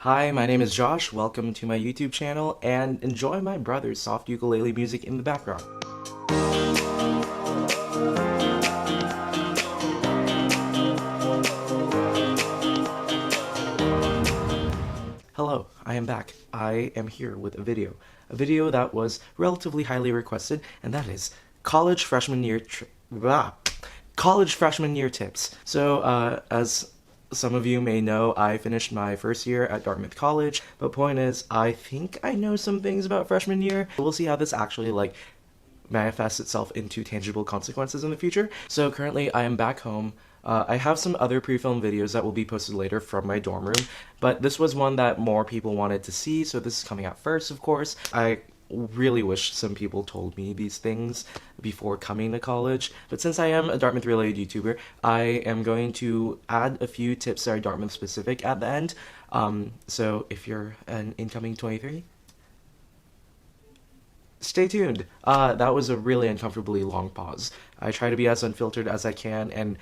Hi, my name is Josh. Welcome to my YouTube channel and enjoy my brother's soft ukulele music in the background. Hello, I am back. I am here with a video that was relatively highly requested, and that is college freshman year tips. So, as some of you may know, I finished my first year at Dartmouth College, but point is, I think I know some things about freshman year. We'll see how this actually manifests itself into tangible consequences in the future. So currently I am back home. I have some other pre-filmed videos that will be posted later from my dorm room, but this was one that more people wanted to see, so this is coming out first, of course. I really wish some people told me these things before coming to college, but since I am a Dartmouth related YouTuber, I am going to add a few tips that are Dartmouth specific at the end. So if you're an incoming 23, stay tuned. That was a really uncomfortably long pause. I try to be as unfiltered as I can, and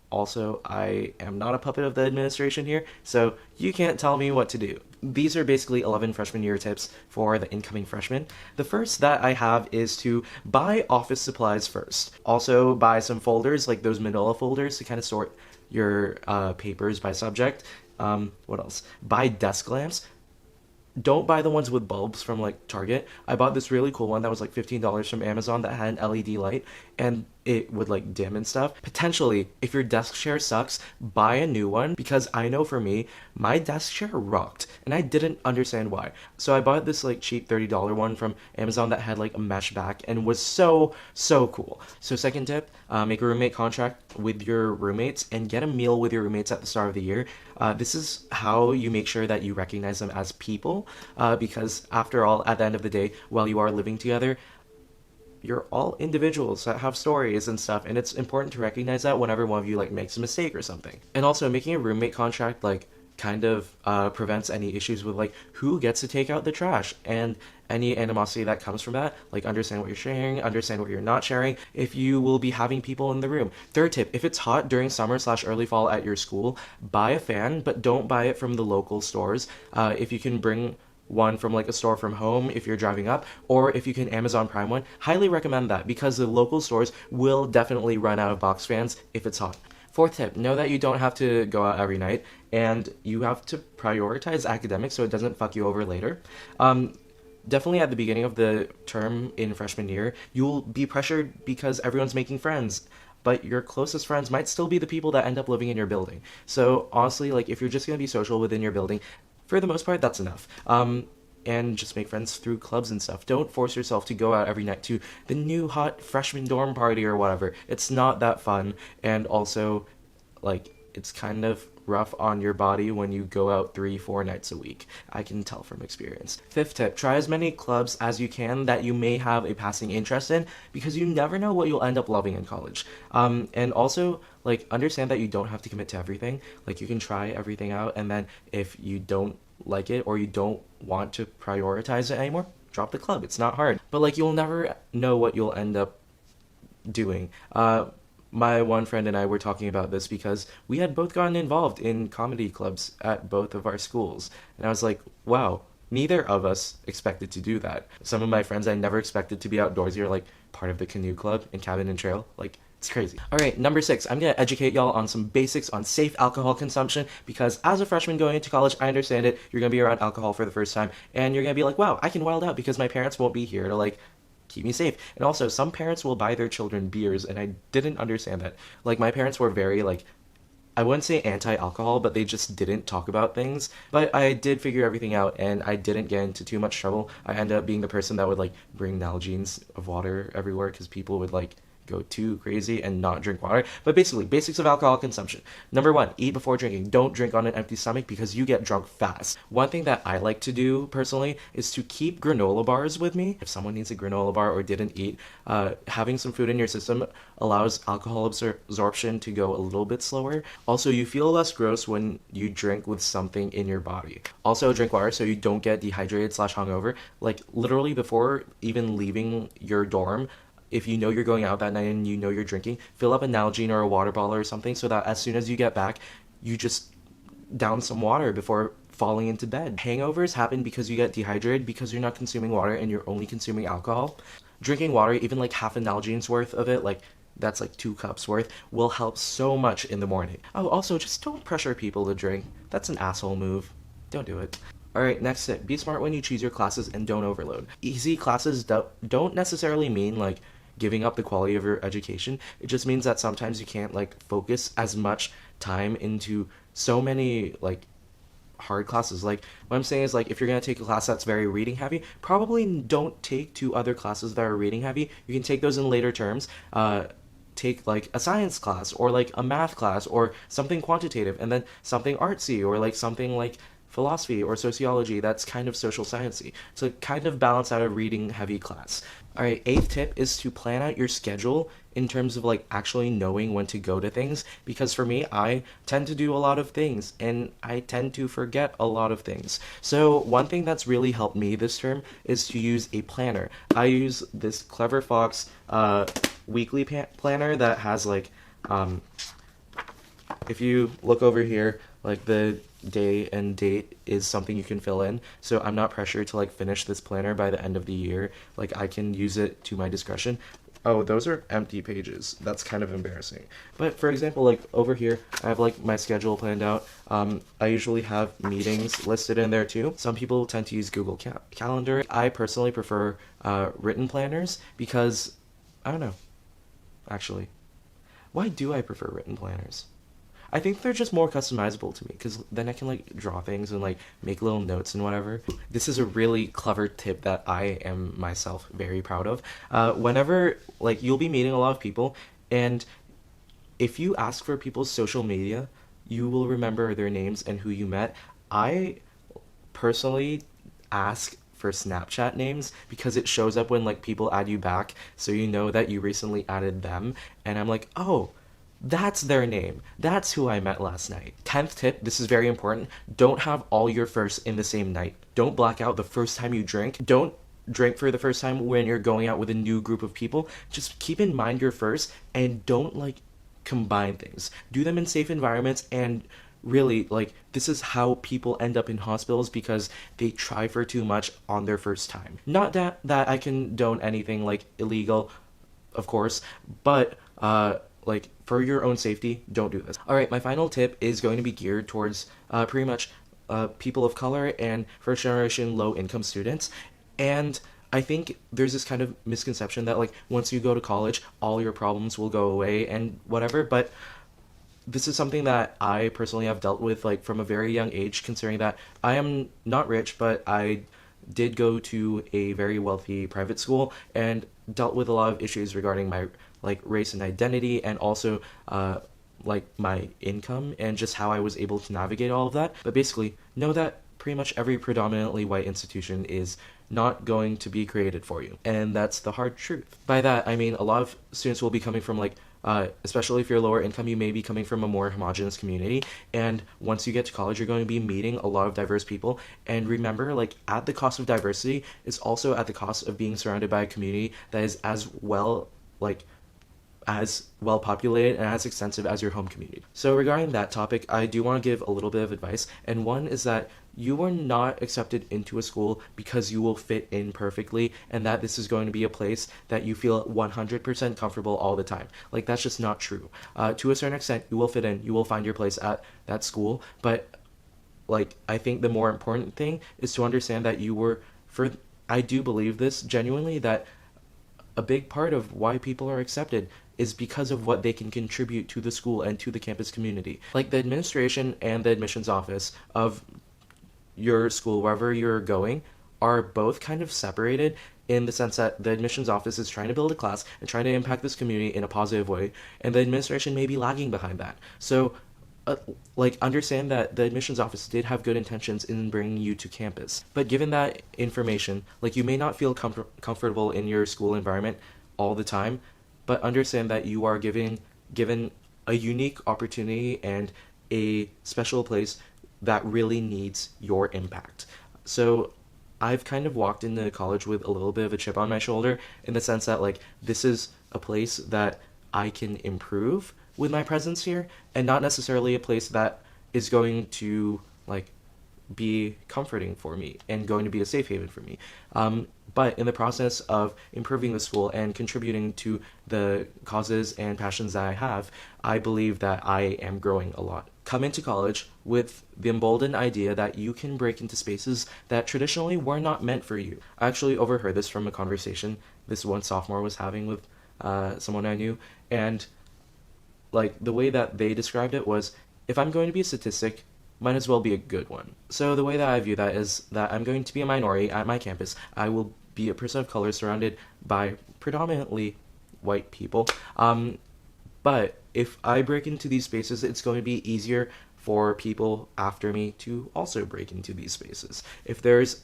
also, I am not a puppet of the administration here, so you can't tell me what to do. These are basically 11 freshman year tips for the incoming freshmen. The first that I have is to buy office supplies first. Also, buy some folders, like those manila folders, to kind of sort your papers by subject. What else? Buy desk lamps. Don't buy the ones with bulbs from like Target. I bought this really cool one that was like $15 from Amazon that had an LED light and it would like dim and stuff. Potentially, if your desk chair sucks, buy a new one, because I know for me, my desk chair rocked and I didn't understand why. So I bought this like cheap $30 one from Amazon that had like a mesh back and was so cool. So second tip, make a roommate contract with your roommates and get a meal with your roommates at the start of the year. This is how you make sure that you recognize them as people, because after all, at the end of the day, while you are living together, you're all individuals that have stories and stuff, and it's important to recognize that whenever one of you like makes a mistake or something. And also, making a roommate contract kind of prevents any issues with like who gets to take out the trash and any animosity that comes from that. Like, understand what you're sharing, understand what you're not sharing, if you will be having people in the room. Third tip, if it's hot during summer/early fall at your school, buy a fan, but don't buy it from the local stores. If you can bring one from like a store from home if you're driving up, or if you can Amazon Prime one, highly recommend that, because the local stores will definitely run out of box fans if it's hot. Fourth tip, know that you don't have to go out every night, and you have to prioritize academics so it doesn't fuck you over later. Definitely at the beginning of the term in freshman year, you'll be pressured because everyone's making friends, but your closest friends might still be the people that end up living in your building. So honestly, like, if you're just going to be social within your building, for the most part, that's enough. And just make friends through clubs and stuff. Don't force yourself to go out every night to the new hot freshman dorm party or whatever. It's not that fun, and also, like, it's kind of rough on your body when you go out 3-4 nights a week. I can tell from experience. Fifth tip, try as many clubs as you can that you may have a passing interest in, because you never know what you'll end up loving in college. And also, like, understand that you don't have to commit to everything. Like, you can try everything out, and then if you don't like it or you don't want to prioritize it anymore, drop the club. It's not hard. But like, you'll never know what you'll end up doing. My one friend and I were talking about this because we had both gotten involved in comedy clubs at both of our schools. And I was like, wow, neither of us expected to do that. Some of my friends I never expected to be outdoorsy, or like part of the canoe club and cabin and trail. Like, it's crazy. Alright, number 6, I'm gonna educate y'all on some basics on safe alcohol consumption, because as a freshman going into college, I understand it, you're gonna be around alcohol for the first time, and you're gonna be like, wow, I can wild out because my parents won't be here to like keep me safe. And also, some parents will buy their children beers, and I didn't understand that. Like, my parents were very like, I wouldn't say anti-alcohol, but they just didn't talk about things. But I did figure everything out, and I didn't get into too much trouble. I ended up being the person that would like bring Nalgene's of water everywhere because people would like go too crazy and not drink water. But basically, basics of alcohol consumption. Number 1, eat before drinking. Don't drink on an empty stomach because you get drunk fast. One thing that I like to do personally is to keep granola bars with me. If someone needs a granola bar or didn't eat, having some food in your system allows alcohol absorption to go a little bit slower. Also, you feel less gross when you drink with something in your body. Also, drink water so you don't get dehydrated/hungover. Like, literally before even leaving your dorm, if you know you're going out that night and you know you're drinking, fill up a Nalgene or a water bottle or something, so that as soon as you get back, you just down some water before falling into bed. Hangovers happen because you get dehydrated because you're not consuming water and you're only consuming alcohol. Drinking water, even like half an Nalgene's worth of it, like that's like 2 cups worth, will help so much in the morning. Oh, also, just don't pressure people to drink. That's an asshole move. Don't do it. Alright, next tip. Be smart when you choose your classes and don't overload. Easy classes don't necessarily mean like giving up the quality of your education. It just means that sometimes you can't like focus as much time into so many like hard classes. Like what I'm saying is like if you're gonna take a class that's very reading heavy, probably don't take 2 other classes that are reading heavy. You can take those in later terms. Take like a science class or like a math class or something quantitative, and then something artsy or like something like philosophy or sociology that's kind of social sciencey, to kind of balance out a reading heavy class. All right, 8th tip is to plan out your schedule in terms of like actually knowing when to go to things, because for me, I tend to do a lot of things and I tend to forget a lot of things. So one thing that's really helped me this term is to use a planner. I use this Clever Fox weekly planner that has like if you look over here, like the day and date is something you can fill in. So I'm not pressured to like finish this planner by the end of the year. Like I can use it to my discretion. Oh, those are empty pages. That's kind of embarrassing. But for example, like over here, I have like my schedule planned out. I usually have meetings listed in there too. Some people tend to use Google Calendar. I personally prefer written planners because, I don't know, actually. Why do I prefer written planners? I think they're just more customizable to me because then I can like draw things and like make little notes and whatever. This is a really clever tip that I am myself very proud of. Whenever like you'll be meeting a lot of people, and if you ask for people's social media, you will remember their names and who you met. I personally ask for Snapchat names because it shows up when like people add you back, so you know that you recently added them, and I'm like, oh, that's their name. That's who I met last night. 10th tip, this is very important. Don't have all your firsts in the same night. Don't black out the first time you drink. Don't drink for the first time when you're going out with a new group of people. Just keep in mind your firsts and don't like combine things. Do them in safe environments, and really like this is how people end up in hospitals because they try for too much on their first time. Not that I condone anything like illegal, of course, but like for your own safety, don't do this. All right, my final tip is going to be geared towards pretty much people of color and first generation low income students. And I think there's this kind of misconception that like once you go to college, all your problems will go away and whatever, but this is something that I personally have dealt with like from a very young age, considering that I am not rich, but I did go to a very wealthy private school and dealt with a lot of issues regarding my like race and identity, and also like my income and just how I was able to navigate all of that. But basically, know that pretty much every predominantly white institution is not going to be created for you, and that's the hard truth. By that, I mean a lot of students will be coming from like especially if you're lower income, you may be coming from a more homogenous community, and once you get to college, you're going to be meeting a lot of diverse people. And remember, like at the cost of diversity is also at the cost of being surrounded by a community that is as well populated and as extensive as your home community. So regarding that topic, I do want to give a little bit of advice, and one is that you are not accepted into a school because you will fit in perfectly, and that this is going to be a place that you feel 100% comfortable all the time. Like that's just not true. To a certain extent, you will fit in, you will find your place at that school, but like I think the more important thing is to understand that I do believe this genuinely, that a big part of why people are accepted is because of what they can contribute to the school and to the campus community. Like the administration and the admissions office of your school, wherever you're going, are both kind of separated in the sense that the admissions office is trying to build a class and trying to impact this community in a positive way, and the administration may be lagging behind that. So like understand that the admissions office did have good intentions in bringing you to campus, but given that information, like you may not feel comfortable in your school environment all the time, but understand that you are given a unique opportunity and a special place that really needs your impact. So I've kind of walked into college with a little bit of a chip on my shoulder, in the sense that like this is a place that I can improve with my presence here, and not necessarily a place that is going to like be comforting for me and going to be a safe haven for me. But in the process of improving the school and contributing to the causes and passions that I have, I believe that I am growing a lot. Come into college with the emboldened idea that you can break into spaces that traditionally were not meant for you. I actually overheard this from a conversation this one sophomore was having with someone I knew, and like the way that they described it was, if I'm going to be a statistic, might as well be a good one. So the way that I view that is that I'm going to be a minority at my campus. I will be a person of color surrounded by predominantly white people. But if I break into these spaces, it's going to be easier for people after me to also break into these spaces. If there's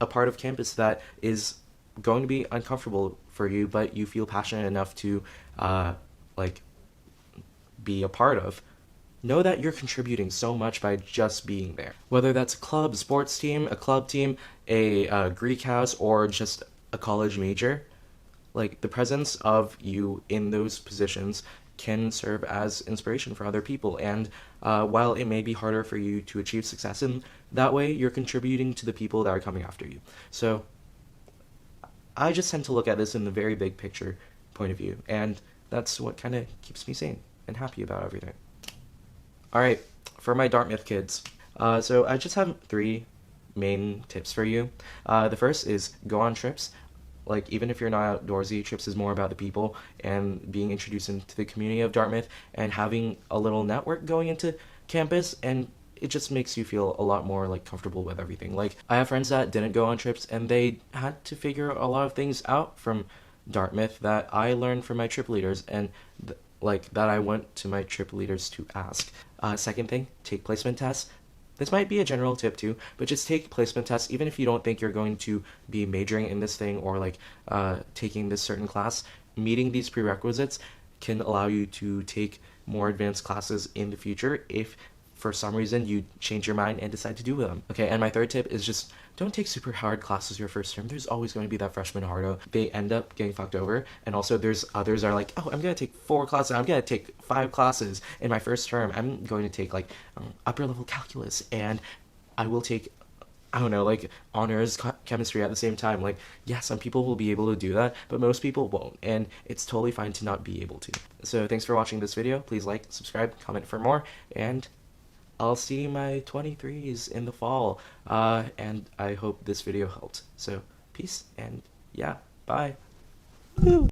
a part of campus that is going to be uncomfortable for you, but you feel passionate enough to like be a part of, know that you're contributing so much by just being there. Whether that's a club, sports team, a club team, a Greek house, or just a college major, like the presence of you in those positions can serve as inspiration for other people. And while it may be harder for you to achieve success in that way, you're contributing to the people that are coming after you. So I just tend to look at this in the very big picture point of view, and that's what kind of keeps me sane and happy about everything. Alright, for my Dartmouth kids, so I just have 3 main tips for you. The first is go on trips. Like, even if you're not outdoorsy, trips is more about the people and being introduced into the community of Dartmouth and having a little network going into campus, and it just makes you feel a lot more like comfortable with everything. Like, I have friends that didn't go on trips and they had to figure a lot of things out from Dartmouth that I learned from my trip leaders, and like that I went to my trip leaders to ask. Second thing, take placement tests. This might be a general tip too, but just take placement tests even if you don't think you're going to be majoring in this thing or like taking this certain class. Meeting these prerequisites can allow you to take more advanced classes in the future if for some reason you change your mind and decide to do them. Okay, and my third tip is just don't take super hard classes your first term. There's always going to be that freshman hardo. They end up getting fucked over, and also there's others are like, oh, I'm gonna take 4 classes, I'm gonna take 5 classes in my first term. I'm going to take like upper level calculus, and I will take, I don't know, like honors chemistry at the same time. Like, yeah, some people will be able to do that, but most people won't, and it's totally fine to not be able to. So thanks for watching this video. Please like, subscribe, comment for more, and I'll see my 23s in the fall, and I hope this video helped. So, peace, and yeah, bye. Woo!